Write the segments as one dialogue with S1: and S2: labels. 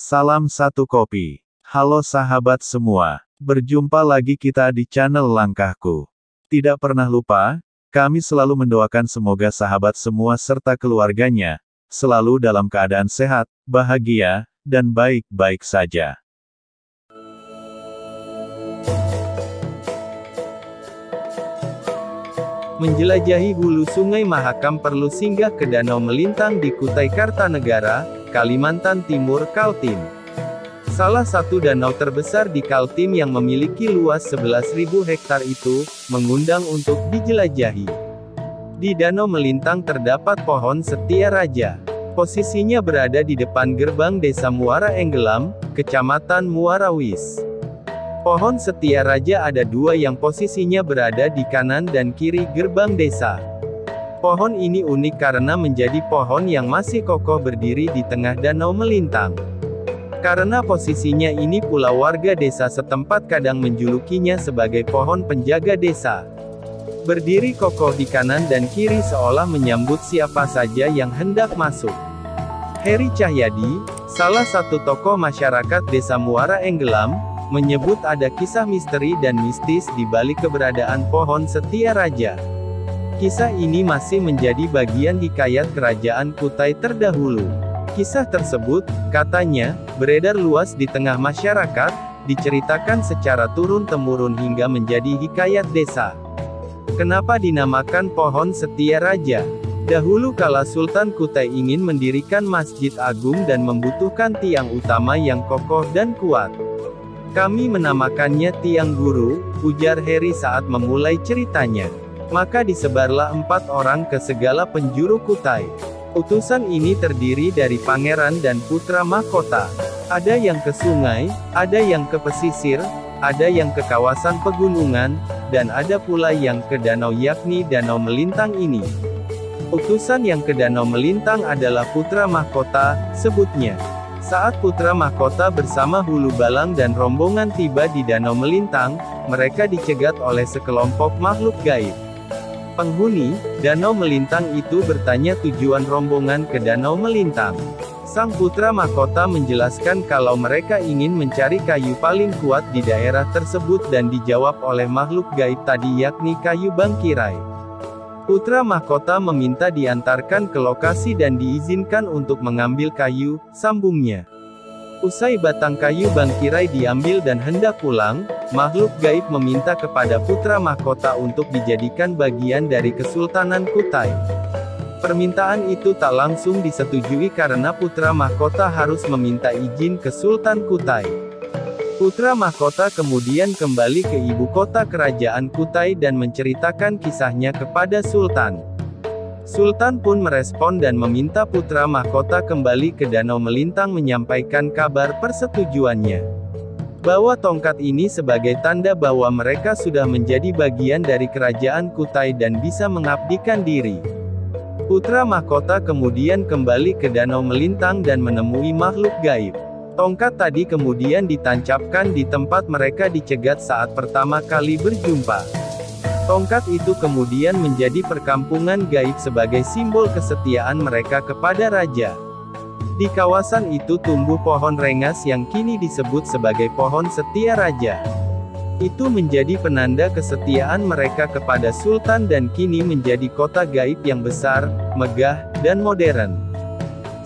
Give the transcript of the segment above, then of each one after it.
S1: Salam satu kopi. Halo sahabat semua, berjumpa lagi kita di channel Langkahku. Tidak pernah lupa, kami selalu mendoakan semoga sahabat semua serta keluarganya, selalu dalam keadaan sehat, bahagia, dan baik-baik saja.
S2: Menjelajahi hulu Sungai Mahakam perlu singgah ke Danau Melintang di Kutai Kartanegara, Kalimantan Timur, Kaltim. Salah satu danau terbesar di Kaltim yang memiliki luas 11.000 hektar itu, mengundang untuk dijelajahi. Di Danau Melintang terdapat pohon setia raja. Posisinya berada di depan gerbang Desa Muara Enggelam, Kecamatan Muarawis. Pohon setia raja ada dua yang posisinya berada di kanan dan kiri gerbang desa. Pohon ini unik karena menjadi pohon yang masih kokoh berdiri di tengah Danau Melintang. Karena posisinya ini pula warga desa setempat kadang menjulukinya sebagai pohon penjaga desa. Berdiri kokoh di kanan dan kiri seolah menyambut siapa saja yang hendak masuk. Heri Cahyadi, salah satu tokoh masyarakat Desa Muara Enggelam, menyebut ada kisah misteri dan mistis di balik keberadaan pohon setia raja. Kisah ini masih menjadi bagian hikayat kerajaan Kutai terdahulu. Kisah tersebut, katanya, beredar luas di tengah masyarakat, diceritakan secara turun-temurun hingga menjadi hikayat desa. Kenapa dinamakan pohon setia raja? Dahulu kala Sultan Kutai ingin mendirikan masjid agung dan membutuhkan tiang utama yang kokoh dan kuat. Kami menamakannya Tiang Guru, ujar Heri saat memulai ceritanya. Maka disebarlah 4 orang ke segala penjuru Kutai. Utusan ini terdiri dari pangeran dan putra mahkota. Ada yang ke sungai, ada yang ke pesisir, ada yang ke kawasan pegunungan, dan ada pula yang ke danau yakni Danau Melintang ini. Utusan yang ke Danau Melintang adalah putra mahkota, sebutnya. Saat putra mahkota bersama Hulu Balang dan rombongan tiba di Danau Melintang, mereka dicegat oleh sekelompok makhluk gaib. Penghuni Danau Melintang itu bertanya tujuan rombongan ke Danau Melintang. Sang putra mahkota menjelaskan kalau mereka ingin mencari kayu paling kuat di daerah tersebut dan dijawab oleh makhluk gaib tadi yakni kayu bangkirai. Putra mahkota meminta diantarkan ke lokasi dan diizinkan untuk mengambil kayu, sambungnya. Usai batang kayu bangkirai diambil dan hendak pulang, makhluk gaib meminta kepada putra mahkota untuk dijadikan bagian dari Kesultanan Kutai. Permintaan itu tak langsung disetujui karena putra mahkota harus meminta izin ke Sultan Kutai. Putra mahkota kemudian kembali ke ibu kota kerajaan Kutai dan menceritakan kisahnya kepada Sultan. Sultan pun merespon dan meminta putra mahkota kembali ke Danau Melintang menyampaikan kabar persetujuannya. Bawa tongkat ini sebagai tanda bahwa mereka sudah menjadi bagian dari kerajaan Kutai dan bisa mengabdikan diri. Putra mahkota kemudian kembali ke Danau Melintang dan menemui makhluk gaib. Tongkat tadi kemudian ditancapkan di tempat mereka dicegat saat pertama kali berjumpa. Tongkat itu kemudian menjadi perkampungan gaib sebagai simbol kesetiaan mereka kepada raja. Di kawasan itu tumbuh pohon rengas yang kini disebut sebagai pohon setia raja. Itu menjadi penanda kesetiaan mereka kepada Sultan dan kini menjadi kota gaib yang besar, megah, dan modern.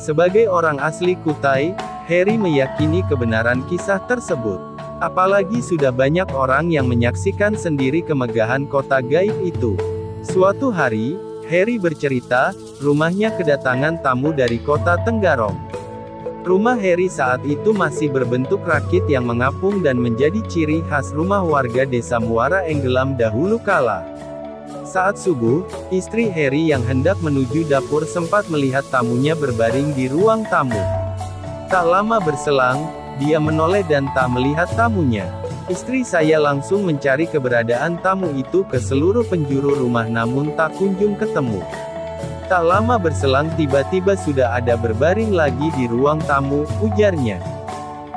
S2: Sebagai orang asli Kutai, Heri meyakini kebenaran kisah tersebut. Apalagi sudah banyak orang yang menyaksikan sendiri kemegahan kota gaib itu. Suatu hari, Heri bercerita, rumahnya kedatangan tamu dari kota Tenggarong. Rumah Heri saat itu masih berbentuk rakit yang mengapung dan menjadi ciri khas rumah warga Desa Muara Enggelam dahulu kala. Saat subuh, istri Heri yang hendak menuju dapur sempat melihat tamunya berbaring di ruang tamu. Tak lama berselang, dia menoleh dan tak melihat tamunya. Istri saya langsung mencari keberadaan tamu itu ke seluruh penjuru rumah namun tak kunjung ketemu. Tak lama berselang tiba-tiba sudah ada berbaring lagi di ruang tamu, ujarnya.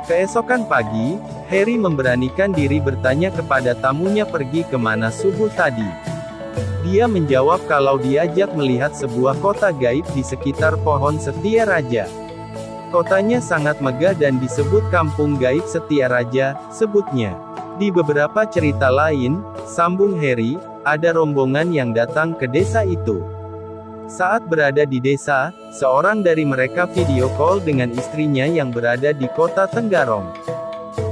S2: Keesokan pagi, Heri memberanikan diri bertanya kepada tamunya pergi kemana subuh tadi. Dia menjawab kalau diajak melihat sebuah kota gaib di sekitar pohon setia raja. Kotanya sangat megah dan disebut kampung gaib Setia Raja, sebutnya. Di beberapa cerita lain, sambung Harry, ada rombongan yang datang ke desa itu. Saat berada di desa, seorang dari mereka video call dengan istrinya yang berada di kota Tenggarong.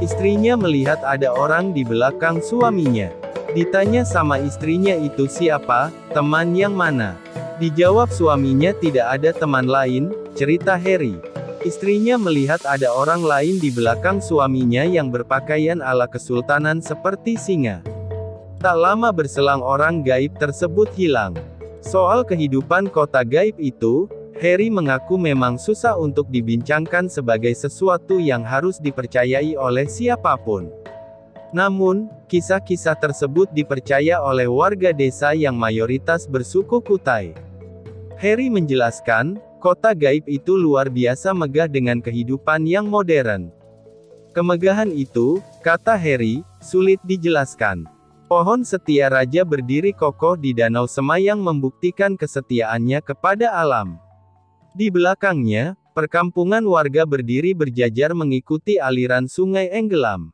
S2: Istrinya melihat ada orang di belakang suaminya. Ditanya sama istrinya itu siapa, teman yang mana? Dijawab suaminya tidak ada teman lain, cerita Harry. Istrinya melihat ada orang lain di belakang suaminya yang berpakaian ala kesultanan seperti singa. Tak lama berselang orang gaib tersebut hilang. Soal kehidupan kota gaib itu, Harry mengaku memang susah untuk dibincangkan sebagai sesuatu yang harus dipercayai oleh siapapun. Namun, kisah-kisah tersebut dipercaya oleh warga desa yang mayoritas bersuku Kutai. Harry menjelaskan, kota gaib itu luar biasa megah dengan kehidupan yang modern. Kemegahan itu, kata Harry, sulit dijelaskan. Pohon Setia Raja berdiri kokoh di Danau Semayang membuktikan kesetiaannya kepada alam. Di belakangnya, perkampungan warga berdiri berjajar mengikuti aliran sungai Enggelam.